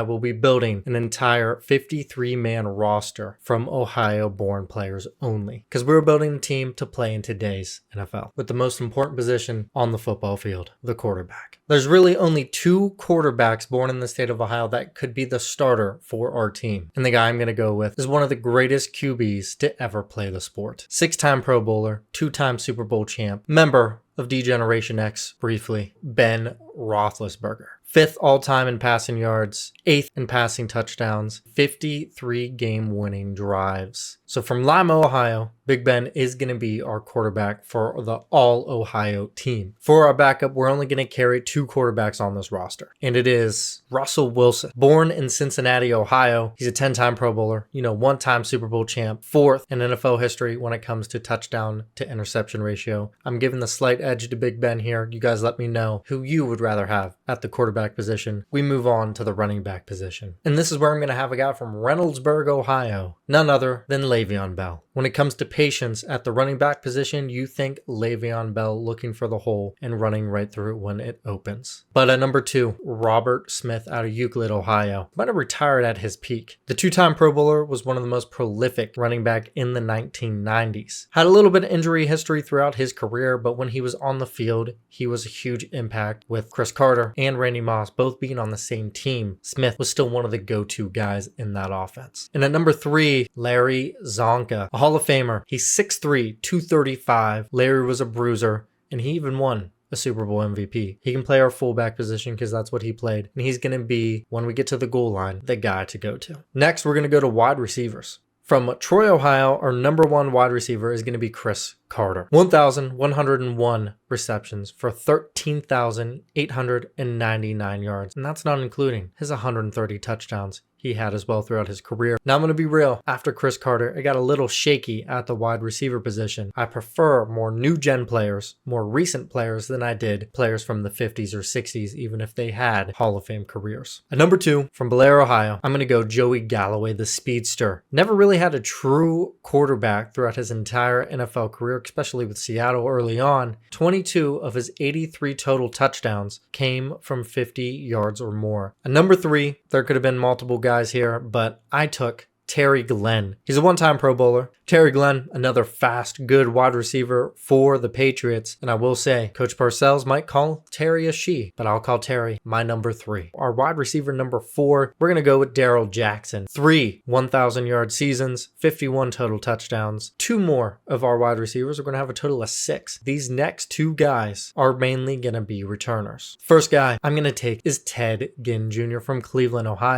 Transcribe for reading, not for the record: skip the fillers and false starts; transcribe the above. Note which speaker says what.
Speaker 1: I will be building an entire 53-man roster from Ohio-born players only, because we're building a team to play in today's NFL with the most important position on the football field, the quarterback. There's really only 2 quarterbacks born in the state of Ohio that could be the starter for our team, and the guy I'm going to go with is one of the greatest QBs to ever play the sport. 6-time Pro Bowler, 2-time Super Bowl champ, member of D-Generation X briefly, Ben Roethlisberger. 5th all-time in passing yards, 8th in passing touchdowns, 53 game-winning drives. So from Lima, Ohio, Big Ben is going to be our quarterback for the All-Ohio team. For our backup, we're only going to carry 2 quarterbacks on this roster, and it is Russell Wilson. Born in Cincinnati, Ohio, he's a 10-time Pro Bowler, 1-time Super Bowl champ, 4th in NFL history when it comes to touchdown to interception ratio. I'm giving the slight edge to Big Ben here. You guys let me know who you would rather have at the quarterback position. We move on to the running back position. And this is where I'm going to have a guy from Reynoldsburg, Ohio, none other than Le'Veon Bell. When it comes to patience at the running back position, you think Le'Veon Bell looking for the hole and running right through it when it opens. But at number 2, Robert Smith out of Euclid, Ohio. Might have retired at his peak. The 2-time Pro Bowler was one of the most prolific running back in the 1990s. Had a little bit of injury history throughout his career, but when he was on the field, he was a huge impact with Chris Carter and Randy Moss both being on the same team. Smith was still one of the go-to guys in that offense. And at number 3, Larry Zonka, a Hall of Famer. He's 6'3", 235. Larry was a bruiser, and he even won a Super Bowl MVP. He can play our fullback position because that's what he played. And he's going to be, when we get to the goal line, the guy to go to. Next, we're going to go to wide receivers. From Troy, Ohio, our number 1 wide receiver is going to be Chris Carter. 1,101 receptions for 13,899 yards. And that's not including his 130 touchdowns he had as well throughout his career. Now I'm going to be real. After Chris Carter, it got a little shaky at the wide receiver position. I prefer more new gen players, more recent players than I did players from the 50s or 60s, even if they had Hall of Fame careers. At number 2, from Blair, Ohio, I'm going to go Joey Galloway, the speedster. Never really had a true quarterback throughout his entire NFL career, especially with Seattle early on. 22 of his 83 total touchdowns came from 50 yards or more. At number 3, there could have been multiple guys here, but I took Terry Glenn. He's a 1-time Pro Bowler. Terry Glenn, another fast, good wide receiver for the Patriots. And I will say, Coach Parcells might call Terry a she, but I'll call Terry my number 3. Our wide receiver number 4, we're going to go with Darrell Jackson. 3 1,000-yard seasons, 51 total touchdowns. 2 more of our wide receivers are going to have a total of 6. These next 2 guys are mainly going to be returners. First guy I'm going to take is Ted Ginn Jr. from Cleveland, Ohio.